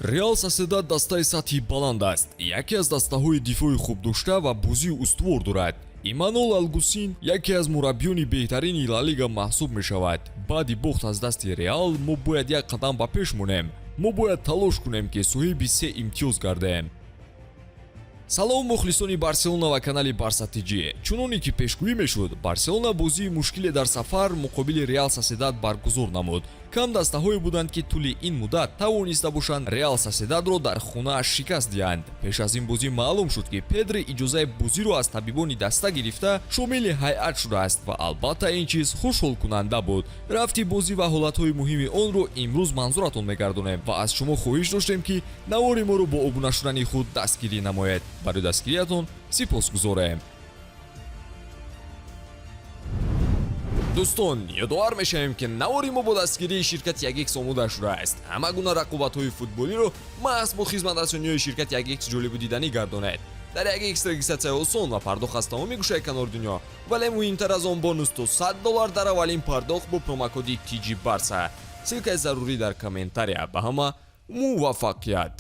Реал Соседад дастаи сатҳи баланд аст. Яке аз дастаҳои дифои хубдошта ва бозии устувор дорад. Имануэл Алгусин яке аз мураббиёни беҳтарини Ла Лига маҳсуб мешавад. Баъди бохт аз дасти Реал мо бояд як қадам ба пеш монем. Мо бояд талош кунем ки соҳиби 3 имтиёз гардем. Салом мухлисони Барселона ва канали Барса ТГ. Чуноне ки пешгӯӣ мешуд, Барселона бозии мушкиле дар сафар муқобили Реал Соседад баргузор намуд. Кам дастаҳое буданд ки тӯли ин муддат тавониста бошанд Реал Соседадро дар хонааш шикаст диҳанд. Пеш аз ин бозӣ маълум шуд ки Педри иҷозаи бозиро аз табибони даста гирифта шомили ҳайат шудааст ва албатта ин чиз хушҳолкунанда буд. Рафти бозӣ ва ҳолатҳои муҳими онро имрӯз манзуратон мегардонем ва аз шумо хоҳиш доштем ки навори моро бо обуна шудани худ дастгирӣ намоед. барои дастгириятон сипосгузорем. дӯстон, ёдовар мешавем ки навори мо бо дастгирии ширкати 1x омода шудааст. ҳама гуна рақобатҳои футболиро маҳз бо хизматрасониҳои ширкати 1x ҷолибу диданӣ гардонед. дар 1x регистратсия осон ва пардохт аз тамоми гӯшаи канори дунё, вале муҳимтар аз он бонус то $100 дар аввалин пардохт бо промокоди TG Barsa. силкаи зарурӣ дар комментария. ба ҳама муваффақият.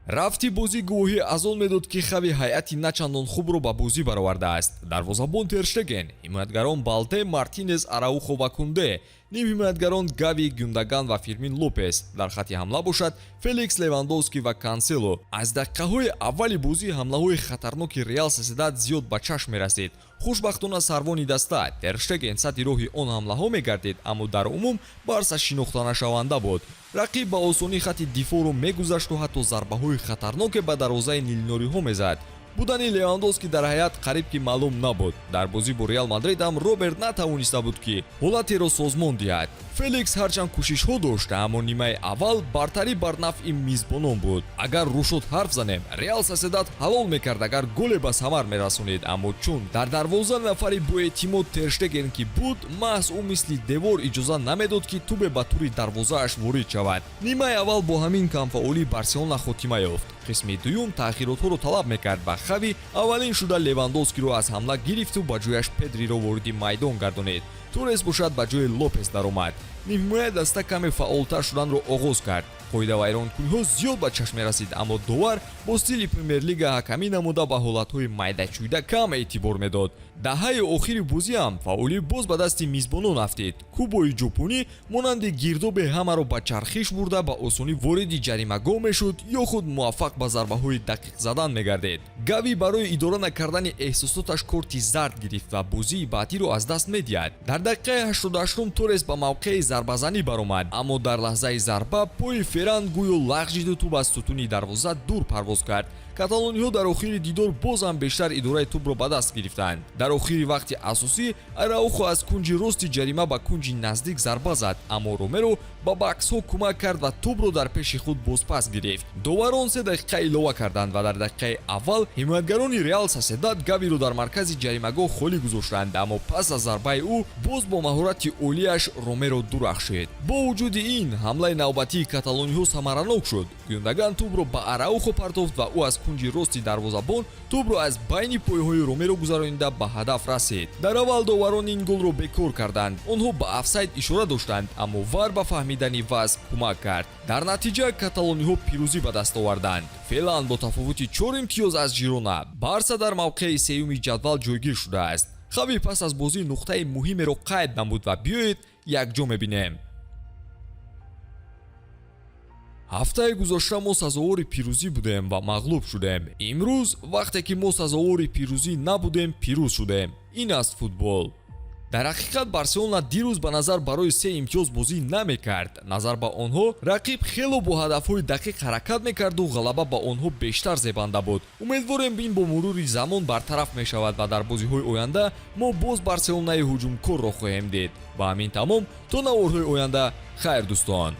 рафти бозӣ гувоҳӣ аз он медод ки хави ҳайати начандон хубро ба бозӣ баровардааст. дарвозабон Тер Штеген, ҳимоятгарон Балде, Мартинез, Араухо ва Кунде, нимҳимоятгарон Гави, Гюндаган ва Фирмин Лопес. дар хати ҳамла бошад Феликс, Левандовски ва Кансело. аз дақиқаҳои аввали бозӣ ҳамлаҳои хатарноки Реал Соседад зиёд ба чашм мерасид. хушбахтона сарвони даста Тер Штеген сатҳи роҳи он ҳамлаҳо мегардид, аммо дар умум Барса шинохтанашаванда буд. рақиб ба осонӣ хати дифоъро мегузашту ҳатто зарбаҳои хатарноке ба дарвозаи нилнориҳо мезад. будани Левандовски дар ҳайат қариб ки маълум набуд. дар бозӣ бо Реал Мадрид ҳам Роберт натавониста буд ки ҳолатеро созмон диҳад. Феликс ҳарчанд кӯшишҳо дошт, аммо нимаи аввал бартарӣ бар нафъи мизбонон буд. агар рӯ шуд ҳарф занем, Реал Соседад ҳалол мекард агар голе ба самар мерасонид, аммо чун дар дарвоза нафари боэътимод Тер Штеген ки буд, маҳз ӯ мисли девор иҷоза намедод ки тӯбе ба тури дарвозааш ворид шавад. нимаи аввал бо ҳамин камфаъолӣ Барселона хотима ёфт. қисми дуюм таъхиротҳоро талаб мекард ва хави аввалин шуда Левандовскиро аз ҳамла гирифту ба ҷояш Педриро вориди майдон гардонид. Торес бошад ба ҷои Лопес даромад. нимҳимояи даста каме фаъолтар шуданро оғоз кард. қоидавайронкуниҳо зиёд ба чашм мерасид, аммо довар бо стили премер-лига ҳакамӣ намуда ба ҳолатҳои майдачӯйда кам эътибор медод. даҳаи охири бозӣ ҳам фаъолӣ боз ба дасти мизбонон афтид. кубои ҷопунӣ монанди гирдобе ҳамаро ба чархиш бурда ба осонӣ вориди ҷаримагоҳ мешуд ё худ муваффақ ба зарбаҳои дақиқ задан мегардид. гави барои идора накардани эҳсосоташ корти зард гирифт ва бозии баъдиро аз даст медиҳад. дар дақиқаи 88 Торес ба мавқеи зарбазанӣ баромад, аммо дар лаҳзаи зарба пои Ферран гӯё лағжиду тӯб аз сутуни дарвоза дур парвоз кард. каталониҳо дар охири дидор боз ҳам бештар идораи тӯбро ба даст гирифтанд. дар охири вақти асосӣ Араухо аз кунҷи рости ҷарима ба кунҷи наздик зарба зад, аммо Ромеро ба баксҳо кӯмак кард ва тӯбро дар пеши худ бозпас гирифт. доварон 3 дақиқа илова карданд ва дар дақиқаи аввал ҳимоятгарони Реал Соседад Гавиро дар маркази ҷаримагоҳ холӣ гузоштанд, аммо пас аз зарбаи ӯ боз бо маҳорати олияш Ромеро дурахшид. бо вуҷуди ин ҳамлаи навбатии каталониҳо самаранок шуд. Гюндаган тӯбро ба Араухо партофт ва ӯ аз кунҷи рости дарвозабон тӯбро аз байни пояҳои Ромеро гузаронида ба ҳадаф расид. дар аввал доварон ин голро бекор карданд. онҳо ба офсайд ишора доштанд, аммо вар ба фаҳмидани вазъ кӯмак кард. дар натиҷа каталониҳо пирӯзӣ ба даст оварданд. феълан бо тафовути 4 имтиёз аз Жирона, Барса дар мавқеи сеюми ҷадвал ҷойгир шудааст. хави пас аз бозӣ нуқтаи муҳимеро қайд намуд ва биёед якҷо мебинем. ҳафтаи гузашта мо сазовори пирӯзӣ будем ва мағлуб шудем. имрӯз вақте ки мо сазовори пирӯзӣ набудем, пирӯз шудем. ин аст футбол. дар ҳақиқат Барселона дирӯз ба назар барои 3 имтиёз бозӣ намекард. назар ба онҳо рақиб хело бо ҳадафҳои дақиқ ҳаракат мекарду ғалаба ба онҳо бештар зебанда буд. умедворем ин бо мурури замон бартараф мешавад ва дар бозиҳои оянда мо боз Барселонаи ҳуҷумкорро хоҳем дид. ба ҳамин тамом то наворҳои оянда хайр дӯстон.